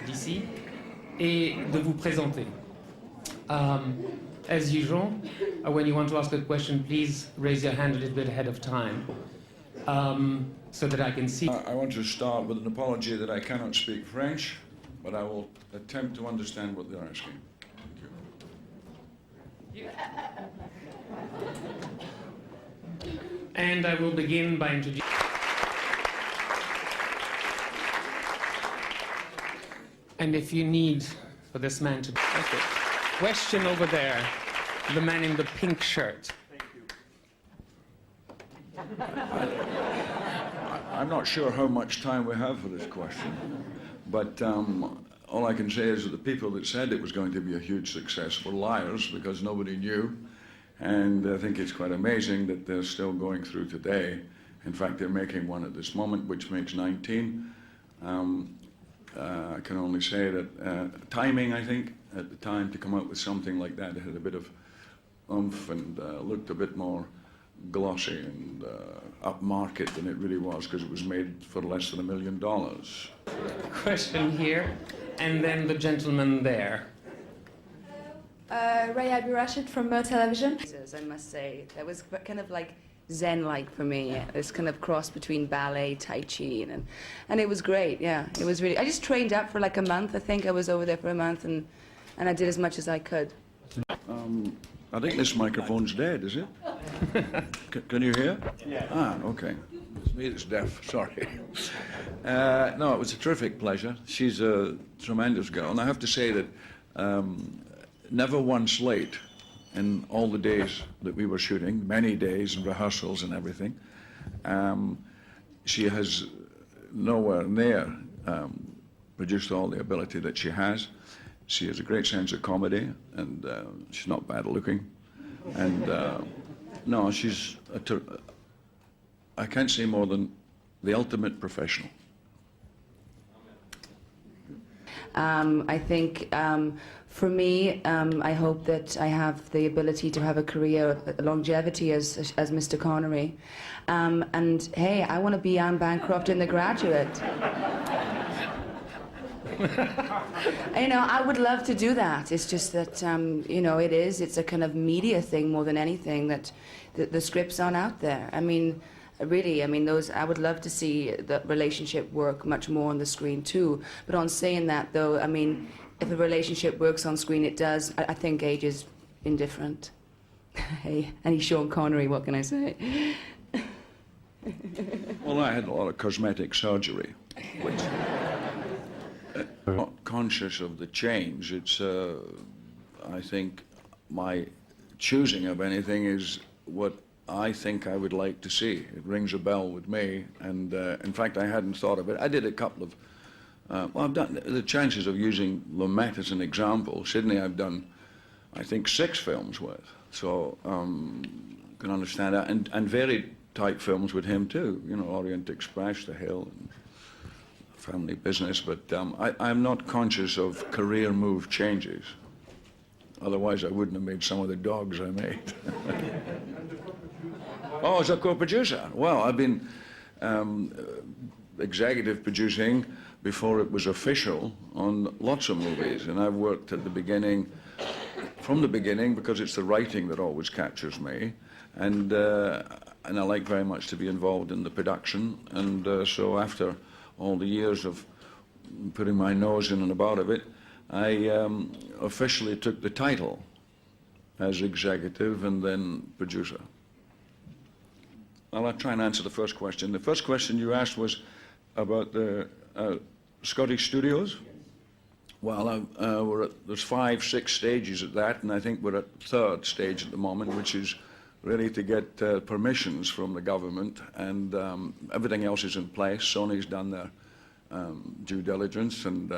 D'ici et de vous présenter. As usual, when you want to ask a question, please raise your hand a little bit ahead of time so that I can see. I want to start with an apology that I cannot speak French, but I will attempt to understand what they're asking. Thank you. And I will begin by introducing. And if you need for this man to... Okay. Question over there, the man in the pink shirt. Thank you. I'm not sure how much time we have for this question, but all I can say is that the people that said it was going to be a huge success were liars because nobody knew. And I think it's quite amazing that they're still going through today. In fact, they're making one at this moment, which makes 19. I can only say that timing, I think, at the time to come out with something like that, it had a bit of oomph and looked a bit more glossy and upmarket than it really was because it was made for less than $1 million. Question here, and then the gentleman there. Raya Abirashid from Television. I must say, that was kind of like Zen-like for me. This kind of cross between ballet, Tai Chi, and it was great, yeah. It was really, I just trained up for like a month. I think I was over there for a month, and I did as much as I could. I think this microphone's dead, is it? Can you hear? Yeah. Ah, okay. It's me that's deaf, sorry. No, it was a terrific pleasure. She's a tremendous girl, and I have to say that never once late in all the days that we were shooting, many days and rehearsals and everything. She has nowhere near produced all the ability that she has. She has a great sense of comedy, and she's not bad looking. And no, she's, I can't say more than the ultimate professional. I think for me, I hope that I have the ability to have a career, a longevity as Mr. Connery. And hey, I want to be Anne Bancroft in The Graduate. You know, I would love to do that. It's just that, you know, it's a kind of media thing more than anything that the scripts aren't out there. I mean, really, I mean, I would love to see the relationship work much more on the screen too. But on saying that though, I mean, if a relationship works on screen, it does. I think age is indifferent. Hey, and he's Sean Connery, what can I say? Well, I had a lot of cosmetic surgery, which I'm not conscious of the change. It's, I think, my choosing of anything is what I think I would like to see. It rings a bell with me, and in fact, I hadn't thought of it. I did a couple of, well, I've done, the chances of using Lumet as an example, Sydney I've done, I think, 6 films with, so can understand that, and varied type films with him too, you know, Orient Express, The Hill, and Family Business, but I'm not conscious of career move changes. Otherwise, I wouldn't have made some of the dogs I made. Oh, as a co-producer? Well, I've been executive producing before it was official on lots of movies, and I've worked at the beginning, from the beginning, because it's the writing that always captures me, and I like very much to be involved in the production, and so after all the years of putting my nose in and about of it, I officially took the title as executive and then producer. I'll try and answer the first question. The first question you asked was about the Scottish studios. Well, there's 5, 6 stages at that, and I think we're at the 3rd stage at the moment, which is really to get permissions from the government, and everything else is in place. Sony's done their due diligence, and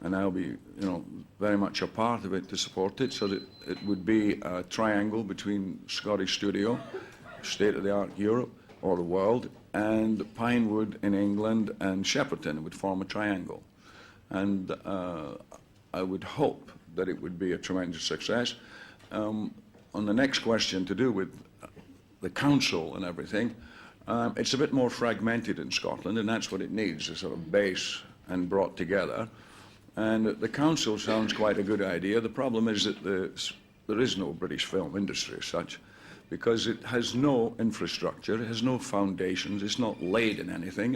I'll be, you know, very much a part of it to support it, so that it would be a triangle between Scottish studio, state-of-the-art Europe, or the world, and Pinewood in England and Shepperton would form a triangle. And I would hope that it would be a tremendous success. On the next question to do with the council and everything, it's a bit more fragmented in Scotland, and that's what it needs, a sort of base and brought together. And the council sounds quite a good idea. The problem is that there is no British film industry as such, because it has no infrastructure, it has no foundations, it's not laid in anything,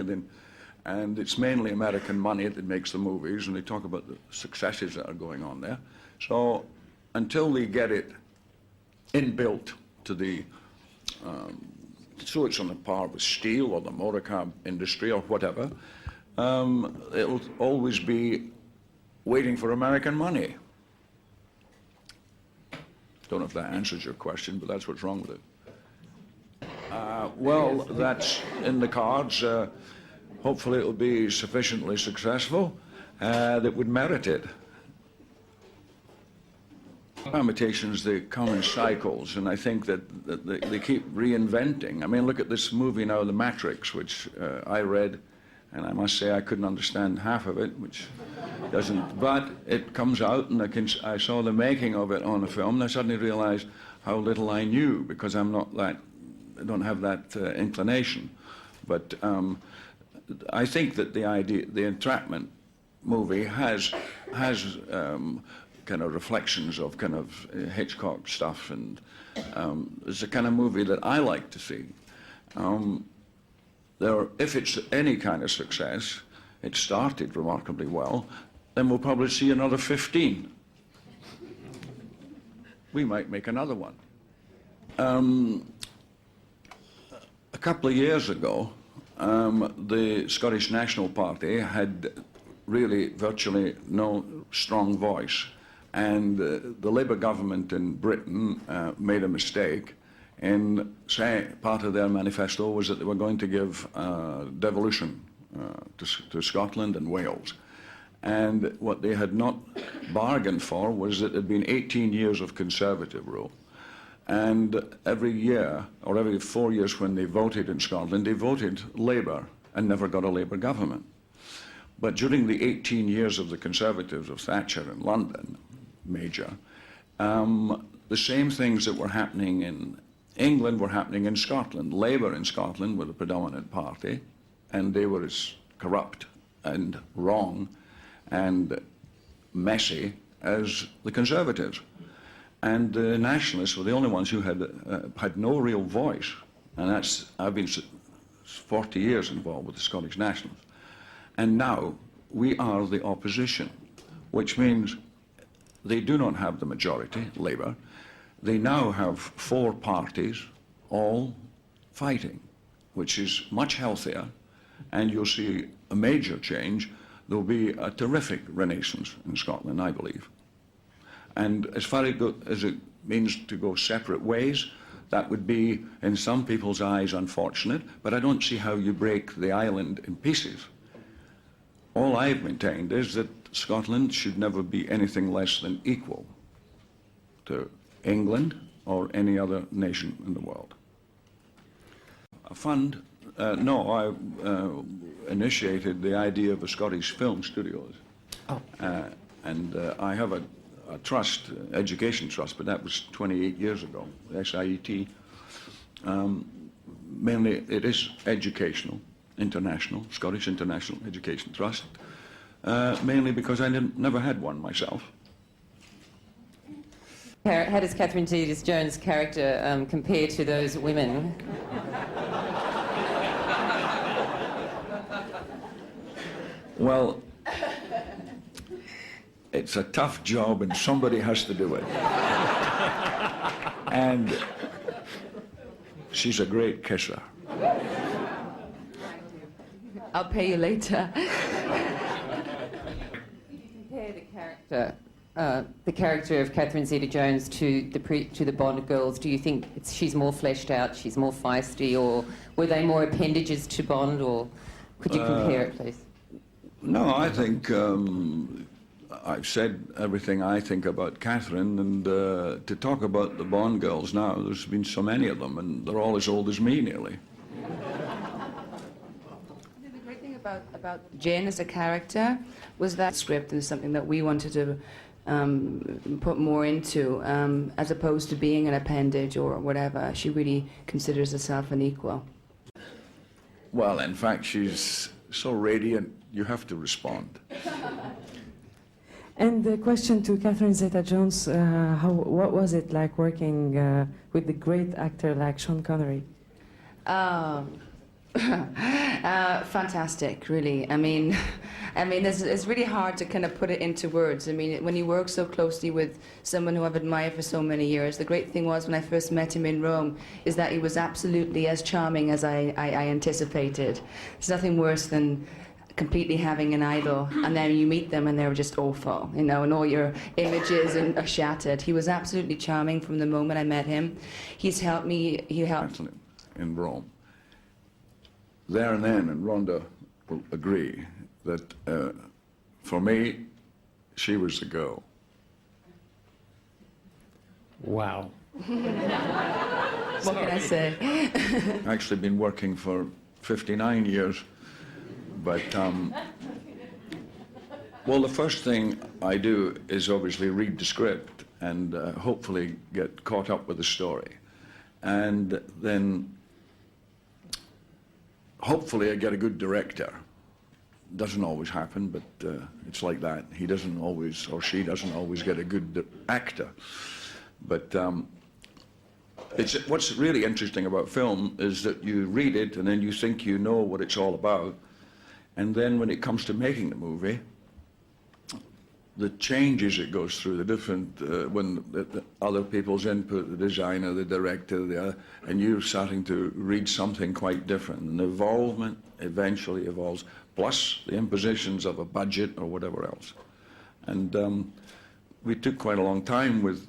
and it's mainly American money that makes the movies, and they talk about the successes that are going on there. So until they get it inbuilt to the, so it's on a par with steel or the motor car industry or whatever, it'll always be waiting for American money. Don't know if that answers your question, but that's what's wrong with it. Well, that's in the cards. Hopefully it'll be sufficiently successful that would merit it. Imitations, they come in cycles, and I think that they keep reinventing. I mean, look at this movie now, The Matrix, which I read, and I must say I couldn't understand half of it, which doesn't, but it comes out, and I saw the making of it on the film, and I suddenly realized how little I knew, because I'm not that, I don't have that inclination. But I think that the idea, the entrapment movie has kind of reflections of kind of Hitchcock stuff, and it's a kind of movie that I like to see. If it's any kind of success, it started remarkably well, then we'll probably see another 15. We might make another one. A couple of years ago, the Scottish National Party had really virtually no strong voice, and the Labour government in Britain made a mistake in saying part of their manifesto was that they were going to give devolution to Scotland and Wales. And what they had not bargained for was that there had been 18 years of Conservative rule. And every year, or every 4 years when they voted in Scotland, they voted Labour and never got a Labour government. But during the 18 years of the Conservatives of Thatcher in London, major, the same things that were happening in England were happening in Scotland. Labour in Scotland were the predominant party, and they were as corrupt and wrong and messy as the Conservatives. And the Nationalists were the only ones who had no real voice. And I've been 40 years involved with the Scottish Nationalists. And now we are the opposition, which means they do not have the majority, Labour. They now have 4 parties all fighting, which is much healthier, and you'll see a major change. There'll be a terrific renaissance in Scotland, I believe. And as far as it means to go separate ways, that would be, in some people's eyes, unfortunate, but I don't see how you break the island in pieces. All I've maintained is that Scotland should never be anything less than equal to England or any other nation in the world. A fund? No, I initiated the idea of a Scottish film studios. Oh. And I have a trust, education trust, but that was 28 years ago, SIET. Mainly it is educational, international, Scottish International Education Trust, mainly because I never had one myself. How does Catherine Zeta-Jones' character compare to those women? Well, it's a tough job and somebody has to do it. And she's a great kisser. I'll pay you later. Compare the character of Catherine Zeta-Jones to the Bond girls. Do you think she's more fleshed out, she's more feisty, or were they more appendages to Bond, or could you compare it, please? No, I think I've said everything I think about Catherine, and to talk about the Bond girls now, there's been so many of them, and they're all as old as me nearly. The great thing about Jane as a character was that script is something that we wanted to put more into, as opposed to being an appendage or whatever. She really considers herself an equal. Well, in fact, she's so radiant, you have to respond. And the question to Catherine Zeta-Jones, what was it like working with the great actor like Sean Connery? Fantastic, really. I mean, it's really hard to kind of put it into words. I mean, when you work so closely with someone who I've admired for so many years, the great thing was when I first met him in Rome is that he was absolutely as charming as I anticipated. There's nothing worse than completely having an idol and then you meet them and they're just awful, you know, and all your images are shattered. He was absolutely charming from the moment I met him. He's helped me, he helped... In Rome. There and then, and Rhonda will agree, that for me, she was the girl. Wow. What can I say? Actually been working for 59 years, but, well, the first thing I do is obviously read the script and hopefully get caught up with the story. And then hopefully I get a good director. Doesn't always happen, but it's like that. He doesn't always, or she doesn't always get a good actor. But what's really interesting about film is that you read it and then you think you know what it's all about. And then when it comes to making the movie, the changes it goes through, the different, when the other people's input, the designer, the director, and you're starting to read something quite different. And the involvement eventually evolves, plus the impositions of a budget or whatever else. And we took quite a long time with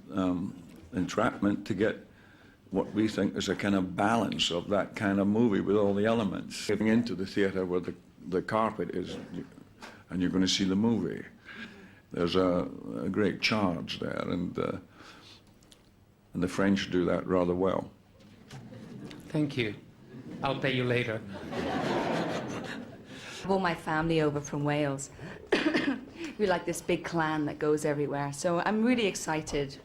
Entrapment to get what we think is a kind of balance of that kind of movie with all the elements. Getting into the theatre where the carpet is, and you're going to see the movie. There's a great charge there, and the French do that rather well. Thank you. I'll pay you later. All my family over from Wales. We're like this big clan that goes everywhere. So I'm really excited.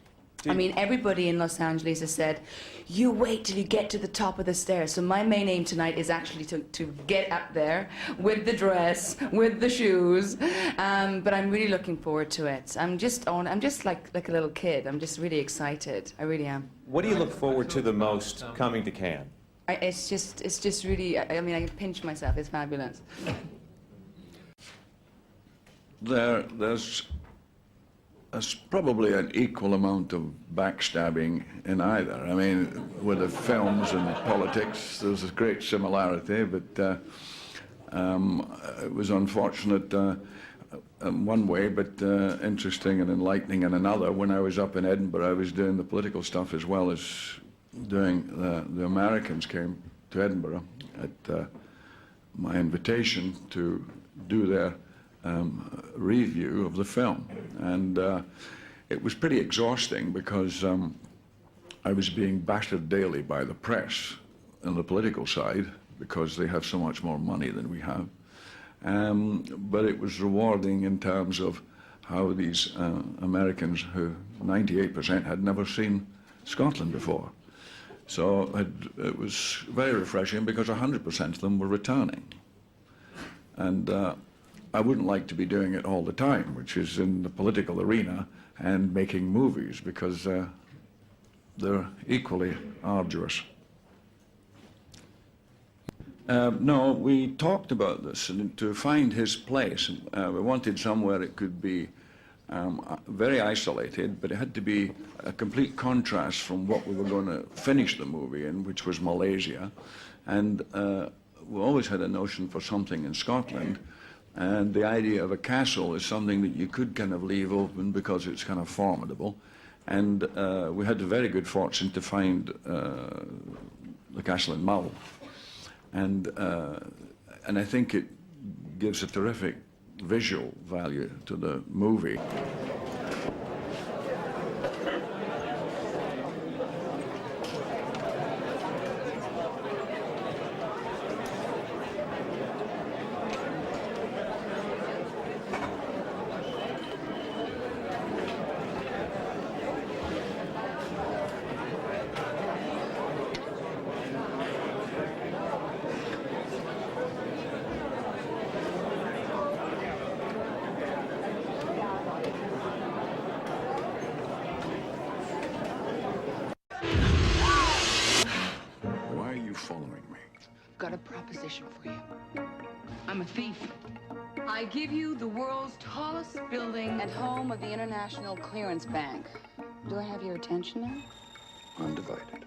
I mean, everybody in Los Angeles has said, you wait till you get to the top of the stairs. So my main aim tonight is actually to get up there with the dress, with the shoes. But I'm really looking forward to it. I'm just like a little kid. I'm just really excited. I really am. What do you look forward to the most coming to Cannes? It's just really, I mean, I can pinch myself. It's fabulous. There's probably an equal amount of backstabbing in either. I mean, with the films and politics, there's a great similarity, but it was unfortunate in one way, but interesting and enlightening in another. When I was up in Edinburgh, I was doing the political stuff as well as doing the Americans came to Edinburgh at my invitation to do their review of the film, and it was pretty exhausting because I was being battered daily by the press on the political side because they have so much more money than we have, but it was rewarding in terms of how these Americans, who 98% had never seen Scotland before, so it was very refreshing because 100% of them were returning. And I wouldn't like to be doing it all the time, which is in the political arena and making movies, because they're equally arduous. No, we talked about this, and to find his place, we wanted somewhere it could be very isolated, but it had to be a complete contrast from what we were going to finish the movie in, which was Malaysia. And we always had a notion for something in Scotland. And the idea of a castle is something that you could kind of leave open because it's kind of formidable. And we had the very good fortune to find the castle in Mull. And I think it gives a terrific visual value to the movie. got a proposition for you. I'm a thief. I give you the world's tallest building And home of the International Clearance Bank. Do I have your attention now? Undivided.